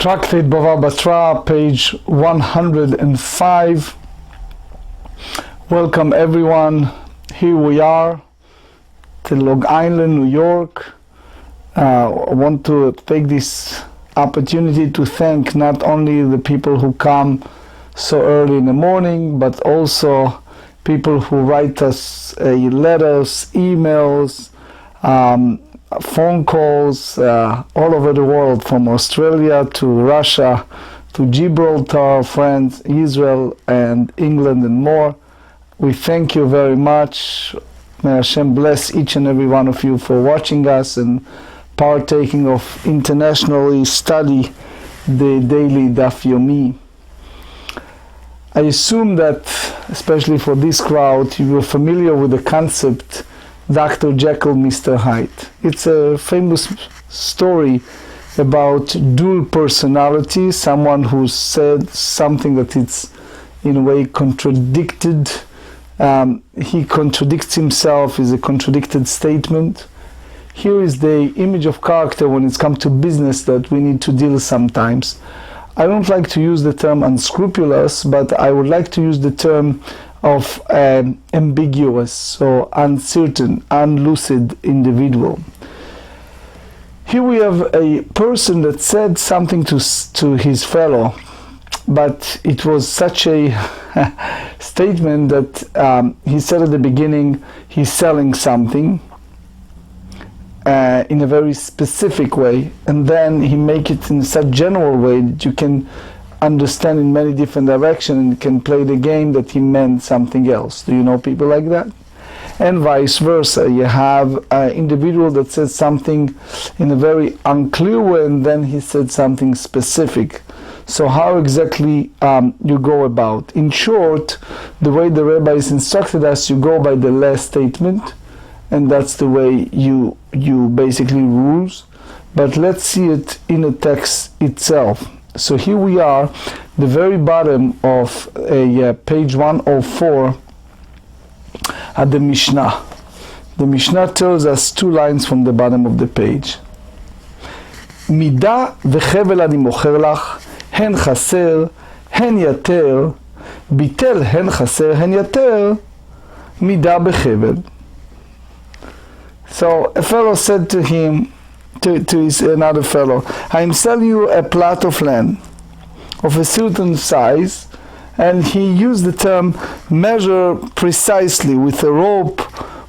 Tractate Bava Batra, page 105. Welcome everyone. Here we are, to Long Island, New York. I want to take this opportunity to thank not only the people who come so early in the morning, but also people who write us letters, emails, phone calls all over the world, from Australia to Russia to Gibraltar, France, Israel and England and more. We thank you very much. May Hashem bless each and every one of you for watching us and partaking of internationally study the daily Daf Yomi. I assume that, especially for this crowd, you are familiar with the concept Dr. Jekyll, Mr. Hyde. It's a famous story about dual personality, someone who said something that it's in a way contradicted. He contradicts himself, is a contradicted statement. Here is the image of character when it's come to business that we need to deal sometimes. I don't like to use the term unscrupulous, but I would like to use the term of ambiguous, so uncertain, unlucid individual. Here we have a person that said something to his fellow, but it was such a statement that he said at the beginning he's selling something in a very specific way, and then he make it in such general way that you can understand in many different directions and can play the game that he meant something else. Do you know people like that? And vice versa. You have an individual that says something in a very unclear way and then he said something specific. So how exactly you go about? In short, the way the rabbis instructed us, you go by the last statement, and that's the way you basically rules. But let's see it in the text itself. So here we are, the very bottom of page 104 at the Mishnah. The Mishnah tells us two lines from the bottom of the page. מידה וחבל אני מוכר לך, הן חסר, הן יתר, ביטל הן חסר, הן יתר, מידה בחבל. So a fellow said to him, to his another fellow, I am selling you a plot of land of a certain size, and he used the term measure precisely with a rope,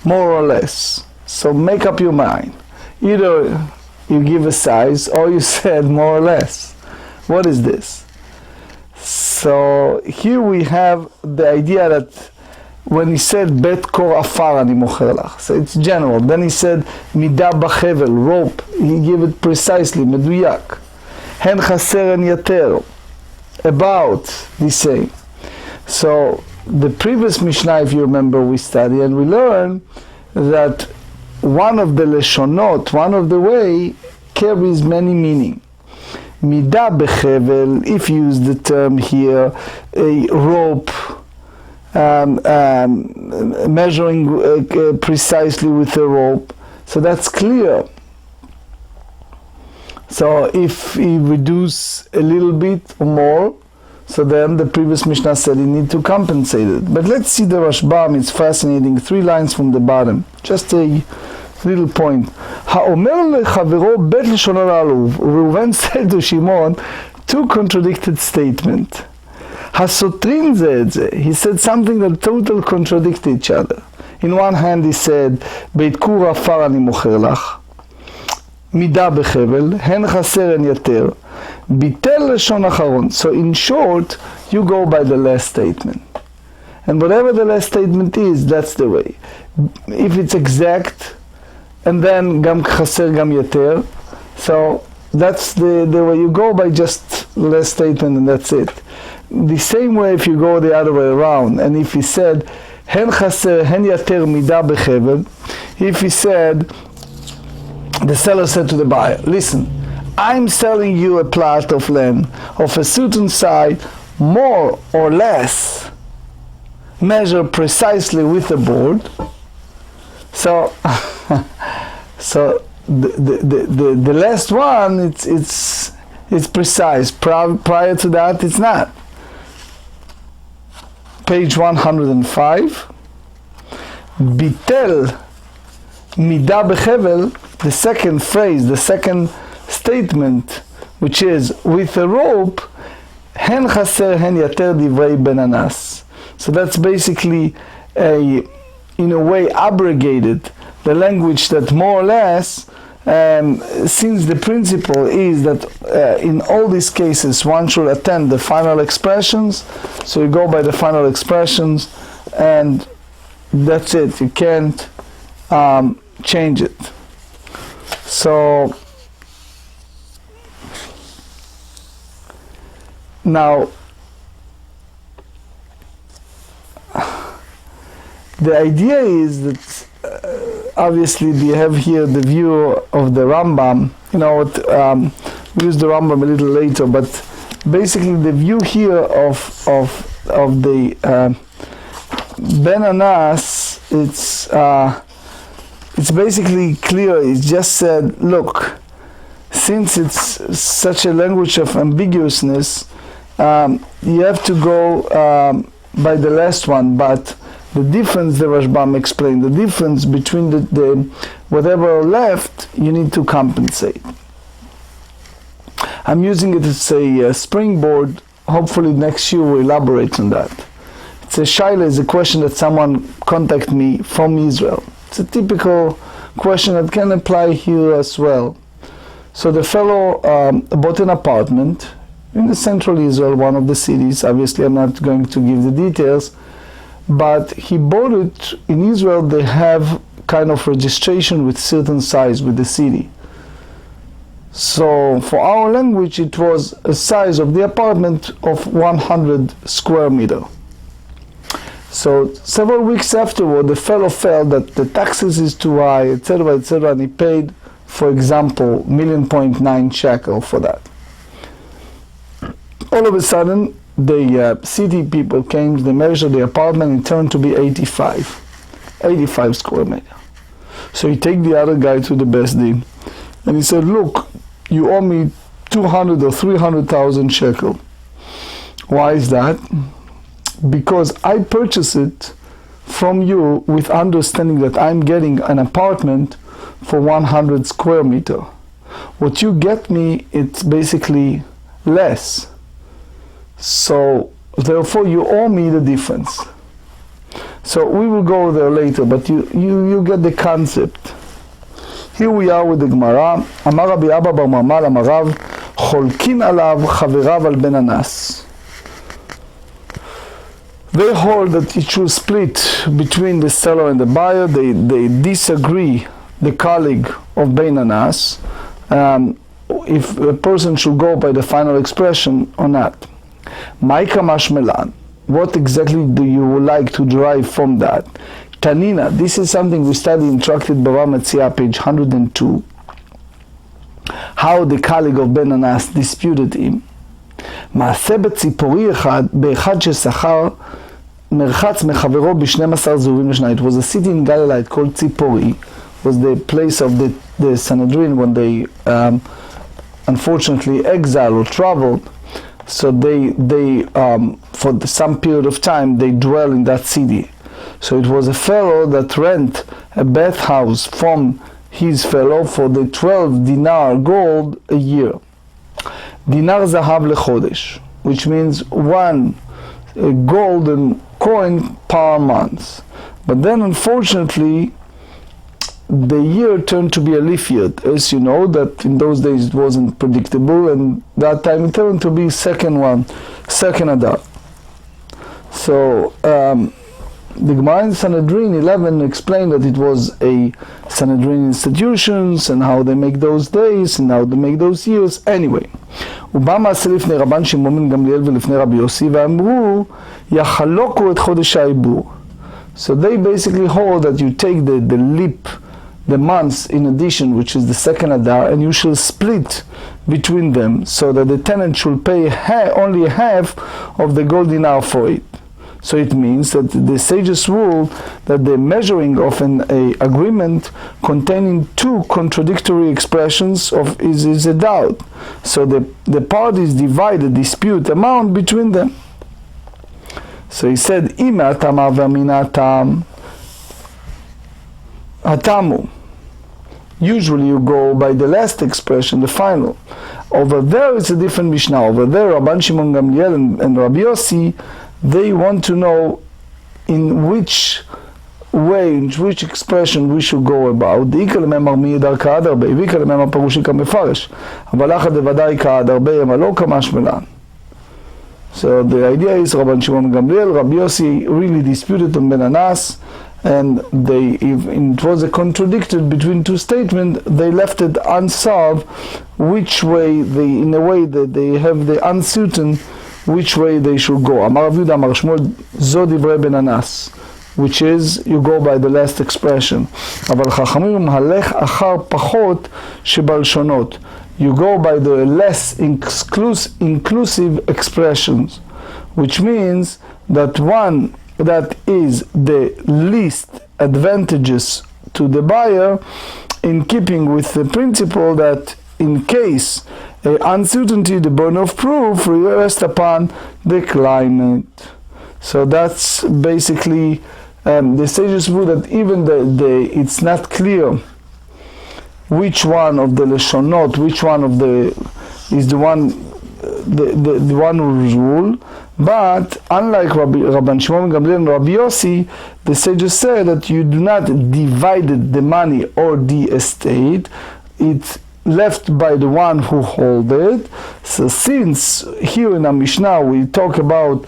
more or less. So make up your mind. Either you give a size or you said more or less. What is this? So here we have the idea that when he said bet kor afar ani mocher lach, so it's general. Then he said midah bachevel, rope. He gave it precisely, meduyak. Hen chaser en yater, about the same. So the previous Mishnah, if you remember, we studied and we learned that one of the leshonot, one of the way, carries many meaning. Midah bechevel, if you use the term here, a rope, measuring precisely with a rope, so that's clear. So if he reduce a little bit or more, so then the previous Mishnah said you need to compensate it. But let's see the Rashbam. It's fascinating. 3 lines from the bottom, just a little point. Ha'omer lechavero bet leshono la'aluv. Reuven said to Shimon, two contradicted statements. Hasotrin ze et ze. He said something that totally contradict each other. In one hand he said, beit kur afar ani mocher lach, midah bechevel, hen chaser en yater, bitel leshon acharon. So in short, you go by the last statement. And whatever the last statement is, that's the way. If it's exact, and then gam chaser gam yater, so that's the way you go, by just the last statement and that's it. The same way if you go the other way around, and if he said hen chaser hen yater midah bechevel, if he said, the seller said to the buyer, listen, I'm selling you a plot of land of a certain size, more or less, measure precisely with the board. So the last one, it's it's precise. Prior to that, it's not. Page 105. Bitel mida bechevel, the second phrase, the second statement, which is with a rope, hen chaser hen yater divrei ben anas. So that's basically in a way abrogated the language that more or less, since the principle is that in all these cases one should attend the final expressions, so you go by the final expressions and that's it. You can't change it. So now the idea is that obviously we have here the view of the Rashbam. You know what? We use the Rashbam a little later, but basically the view here of the Ben Anas, it's basically clear. It's just said, look, since it's such a language of ambiguousness, you have to go by the last one, but the difference, the Rashbam explained, the difference between the whatever left, you need to compensate. I'm using it as a springboard. Hopefully next year we'll elaborate on that. It's a shaila, is a question that someone contacted me from Israel. It's a typical question that can apply here as well. So the fellow bought an apartment in the central Israel, one of the cities. Obviously I'm not going to give the details, but he bought it in Israel. They have kind of registration with certain size with the city. So for our language it was a size of the apartment of 100 square meter. So several weeks afterward the fellow felt that the taxes is too high, etc., and he paid, for example, 1.9 shekel for that. All of a sudden the city people came, they measured the apartment, it turned to be 85 square meter. So he take the other guy to the Beis Din and he said, look, you owe me 200 or 300,000 shekel. Why is that? Because I purchased it from you with understanding that I'm getting an apartment for 100 square meter. What you get me, it's basically less. So therefore you owe me the difference. So we will go there later, but you get the concept. Here we are with the Gemarrah. Amar Rabbi Abba bar Marmal amar Rav, cholkin alav chaverav al ben anas. They hold that it should split between the seller and the buyer. They disagree, the colleague of Ben Anas, if a person should go by the final expression or not. Maika mashmelan, what exactly do you would like to derive from that? Tanina, this is something we study in Tractate Bava Batra, page 102. How the colleague of Ben Anas disputed him. מעשה בציפורי אחד, באחד ששכר מרחץ מחברו ב-12 זהובים לשנה. It was a city in Galilee called Tzipori. It was the place of the Sanhedrin when they unfortunately exiled or traveled. So they for some period of time they dwell in that city. So it was a fellow that rent a bathhouse from his fellow for the 12 dinar gold a year. Dinar zahav lechodesh, which means one golden coin per month. But then unfortunately the year turned to be a leap year. As you know, that in those days it wasn't predictable, and that time it turned to be second Adar. So the Gemara in Sanhedrin 11 explained that it was a Sanhedrin institutions and how they make those days and how they make those years. Anyway, ובא מעשה לפני רבן שמעון בן גמליאל ולפני רבי יוסי ואמרו יחלוקו את חודש העיבור. So they basically hold that you take the leap, the months in addition, which is the second Adar, and you shall split between them so that the tenant should pay only half of the gold dinar for it. So it means that the sages rule that the measuring of an agreement containing two contradictory expressions of is a doubt. So the parties divide the dispute amount between them. So he said, Ima atama v'amina atam atamu. Usually you go by the last expression, the final. Over there it's a different Mishnah. Over there, Rabban Shimon Gamliel and Rabbi Yossi, they want to know in which way, in which expression we should go about. דאיקה לממר מידר כעד הרבה, ואיקה לממר פירושי כמפרש. אבל אחת בוודאי כעד הרבה, אבל לא כמשמלן. So the idea is Rabban Shimon Gamliel, Rabbi Yossi really disputed on Ben Anas, and it was a contradiction between two statements. They left it unsolved which way in a way that they have the uncertain which way they should go. Amar Rav Yehuda Amar Shmuel zo divrei Ben Anas, which is you go by the last expression. אבל חכמים הלך אחר פחות שבלשונות. You go by the less inclusive expressions, which means that one that is the least advantageous to the buyer, in keeping with the principle that in case uncertainty, the burden of proof rests upon the claimant. So that's basically the sages rule that even it's not clear which one of the leshonot, which one of the is the one who's rule. But unlike Rabban Shimon Gamliel and Rabbi Yossi, the sages say that you do not divide the money or the estate. It's left by the one who holds it. So since here in our Mishnah we talk about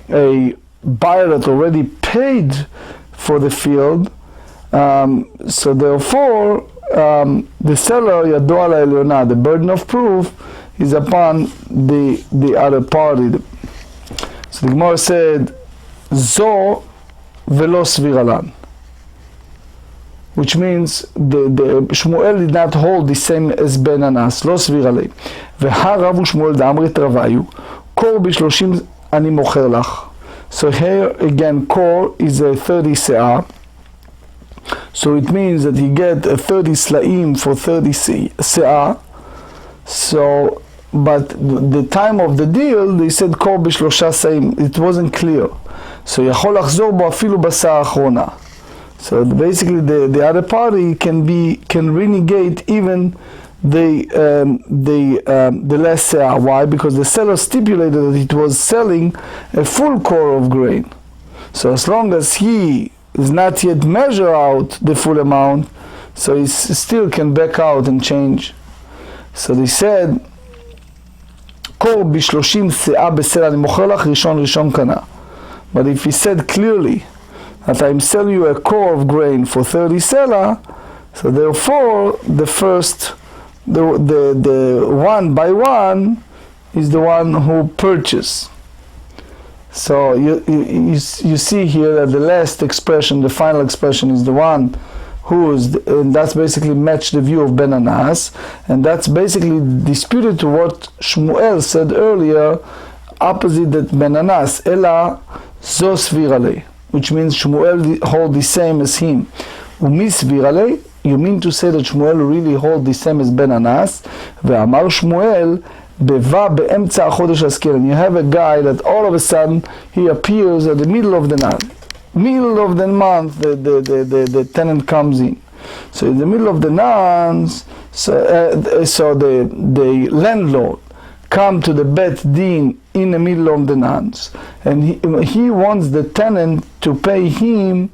a buyer that already paid for the field, so therefore the seller yado ala elyona, the burden of proof is upon the other party. So the Gemara said, Zo velo sviralan, which means the Shmuel did not hold the same as Ben Anas, lo svirale. והרב ושמואל דאמרי תרוויו, קור ב30 אני מוכר לך. So here again, kor is a 30 se'ah. So it means that you get a 30 slaim for 30 se'ah. So, but the time of the deal, they said kor ב3 se'im. It wasn't clear. So יכול לחזור בו אפילו בסעה האחרונה. So basically the other party can renegate even the less se'ah. Why? Because the seller stipulated that it was selling a full core of grain. So as long as he is not yet measure out the full amount, so he still can back out and change. So they said, core ב30 se'ah בסלע, אני מוכר לך ראשון קנה. But if he said clearly that I'm selling you a core of grain for 30 selah, so therefore the one by one is the one who purchased. So you see here that the last expression, the final expression, is the one and that's basically matched the view of Ben Anas, and that's basically disputed to what Shmuel said earlier, opposite that Ben Anas, Ela zo svirale, which means Shmuel hold the same as him. Umi svirale, you mean to say that Shmuel really hold the same as Ben Anas? Ve'amar Shmuel, beva be'emtza chodesh askirin. You have a guy that all of a sudden he appears at the middle of the month. The tenant comes in. So in the middle of the month, so the landlord come to the Bet Din in the middle of the month, and he wants the tenant to pay him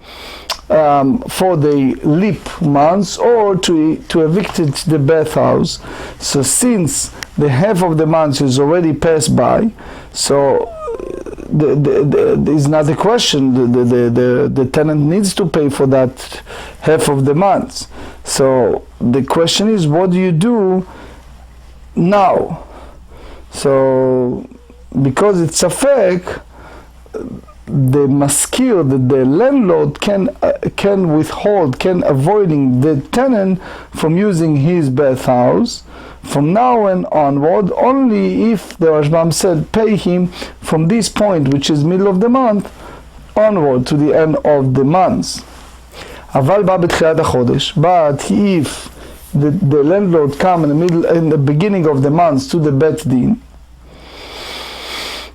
for the leap months or to evict the bathhouse. So since the half of the month is already passed by, so is not a question. The tenant needs to pay for that half of the month. So the question is, what do you do now? So because it's a fake, the maskir, the landlord can avoiding the tenant from using his bathhouse from now and onward, only if the Rashbam said pay him from this point, which is middle of the month, onward to the end of the months. אבל בא בתחילת החודש, but if the landlord come in the beginning of the months to the beit din,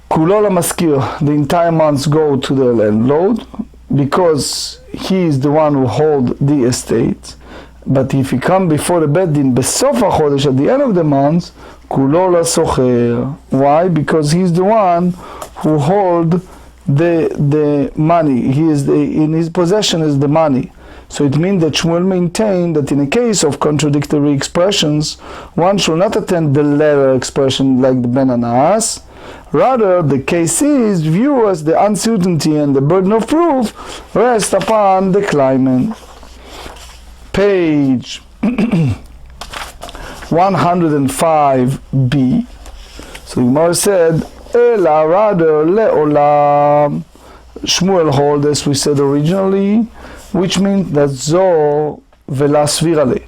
כולו למשכיר, the entire months go to the landlord, because he is the one who hold the estate. But if he come before the beit din בסוף החודש, at the end of the month, כולו לשוכר. Why? Because he is the one who hold the money. He is in his possession is the money. So it means that Shmuel maintained that in a case of contradictory expressions, one should not attend the latter expression like the Ben Anas. Rather, the case is view as the uncertainty and the burden of proof rest upon the claimant. Page 105b. So Gemara said, Ela rather le'olam. Shmuel hold, as we said originally, which means that zo vela svira le.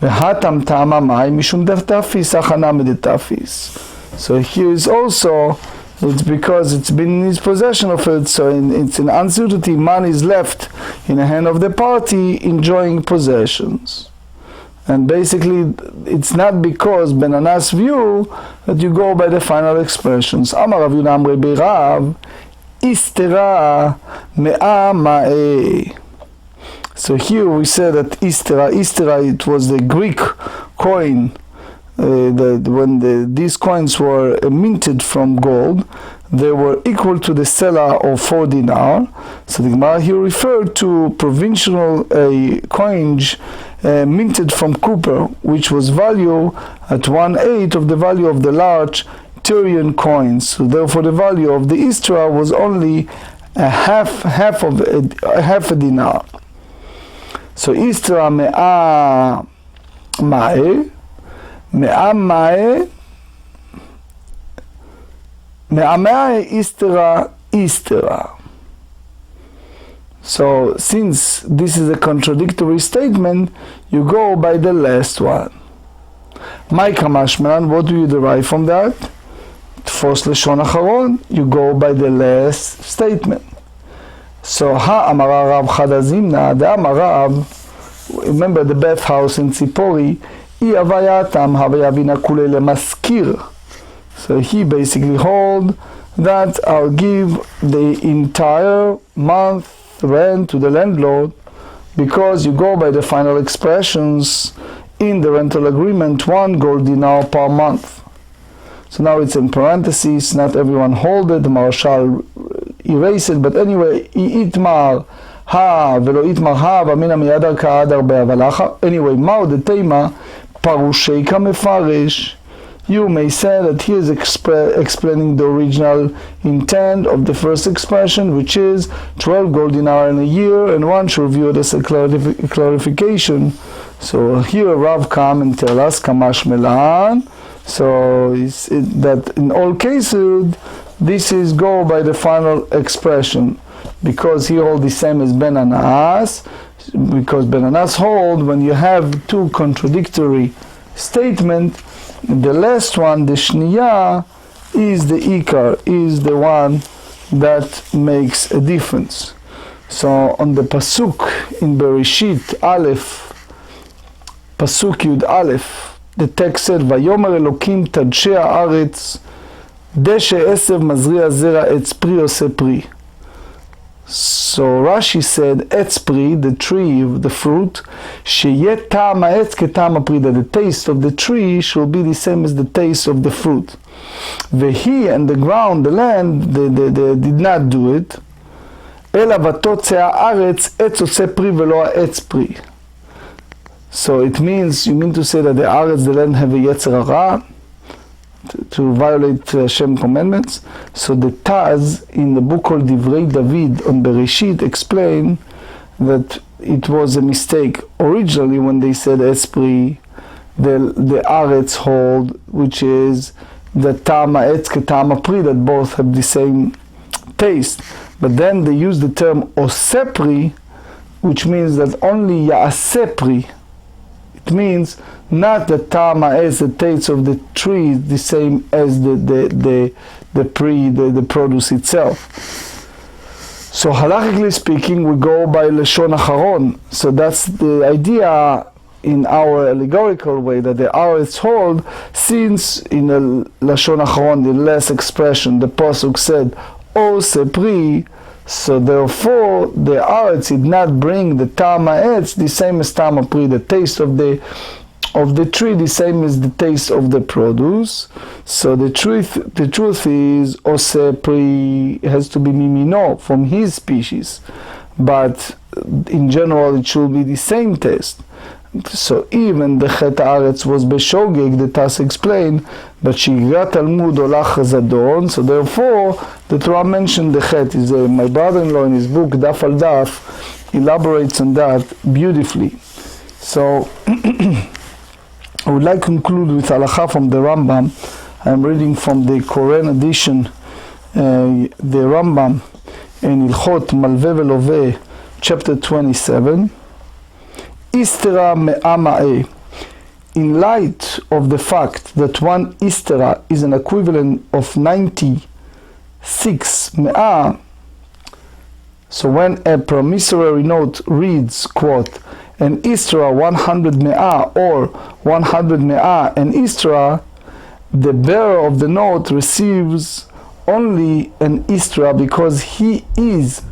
Vehatam tama mai mishum deftafis achana medetafis. So here is also, it's because it's been in his possession of it, so it's an uncertainty, money is left in the hand of the party enjoying possessions. And basically, it's not because Ben Anas view that you go by the final expressions. Amar Rav Yuna Amrei Beirav, Istera Mea Ma'e. So here we said that Istera, it was the Greek coin. When these coins were minted from gold, they were equal to the seller of 4 dinar. So the Gemara here referred to provincial coinage minted from copper, which was value at 1/8 of the value of the large Tyrian coins. So therefore the value of the Istra was only half a dinar. So Istra Mea Ma'e, Istera. So since this is a contradictory statement, you go by the last one. Maika Mashman, what do you derive from that? First Lashon Acharon, you go by the last statement. So Amara Rav Chadazimna, the Amarav, remember the bathhouse in Tzipori, so he basically hold that I'll give the entire month rent to the landlord, because you go by the final expressions in the rental agreement, 1 gold dinar per month. So now it's in parentheses, not everyone hold it, the Marshal erase it, but anyway, itmar ha velo itmar ha v'mina miyadar ka'adar be'avalacha. Anyway, mao de tema perush kamefarish. You may say that he is explaining the original intent of the first expression, which is 12 gold dinar in a year, and one should view it as a clarification. So here Rav come and tell us kamash melan. So that in all cases, this is go by the final expression, because he hold the same as Ben Anas, because Ben Anas hold when you have two contradictory statements, the last one, the Shniya, is the Ikar, is the one that makes a difference. So on the Pasuk in Bereshit Aleph, Pasuk Yud Aleph, the text said, Vayomer Elokim Tadshei Haaretz Deshe Esev Mazriya Zera Etz Pri Ose Pri. So Rashi said, Etz Pri, the tree, the fruit, Sheyeh Ta'am Ha'etz Ke'Ta'am Ha'Pri, that the taste of the tree shall be the same as the taste of the fruit. Vehi, and the ground, the land, they did not do it. Ela Vatotzei Haaretz Etz Ose Pri Velo Ha'etz Pri. So it means, you mean to say that the Aretz, the land, have a Yetzer Hara to violate Hashem commandments? So the Taz in the book called Divrei David on Bereshit explain that it was a mistake. Originally when they said Esprit, the Aretz hold, which is the Ta'am Ha'etz Ke'Ta'am Ha'Pri, that both have the same taste. But then they use the term Osepri, which means that only Ya'asepri. It means not the tama as the taste of the tree is the same as the produce itself. So halakhically speaking, we go by Lashon Acharon. So that's the idea in our allegorical way, that the Aretz hold, since in the Lashon Acharon, the last expression, the pasuk said, O sepri, so therefore the Aretz did not bring the Ta'am ha'etz, the same as Ta'am ha'pri, the taste of the tree, the same as the taste of the produce. So the truth is, O sepri has to be mimino, from his species, but in general it should be the same taste. So even the Chet Haaretz was b'shogeg, the Taz explained, but Shigra Talmud olach zadon. So therefore, the Torah mentioned the Chet. Is my brother-in-law in his book Daf al Daf elaborates on that beautifully. So I would like to conclude with halacha from the Rambam. I'm reading from the Koren edition, the Rambam in Ilchot Malveh Veloveh, chapter 27. Istera me'ama'e. In light of the fact that one istera is an equivalent of 96 me'ah, so when a promissory note reads, quote, an istera 100 me'ah or 100 me'ah an istera, the bearer of the note receives only an istera because he is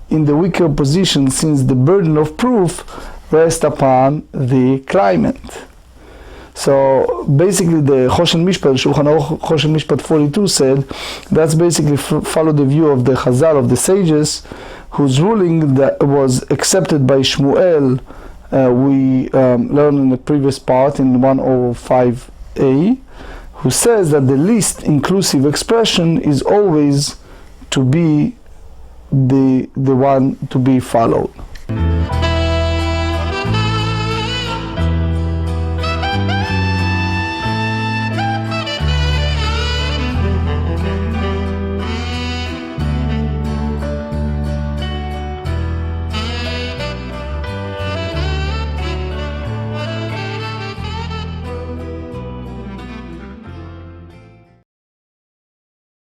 in the weaker position, since the burden of proof rests upon the claimant. So basically the Choshen Mishpat, Shulchan Aruch Choshen Mishpat 42 said, that's basically follow the view of the Chazal, of the sages, whose ruling that was accepted by Shmuel, we learned in the previous part in 105a, who says that the least inclusive expression is always to be the one to be followed.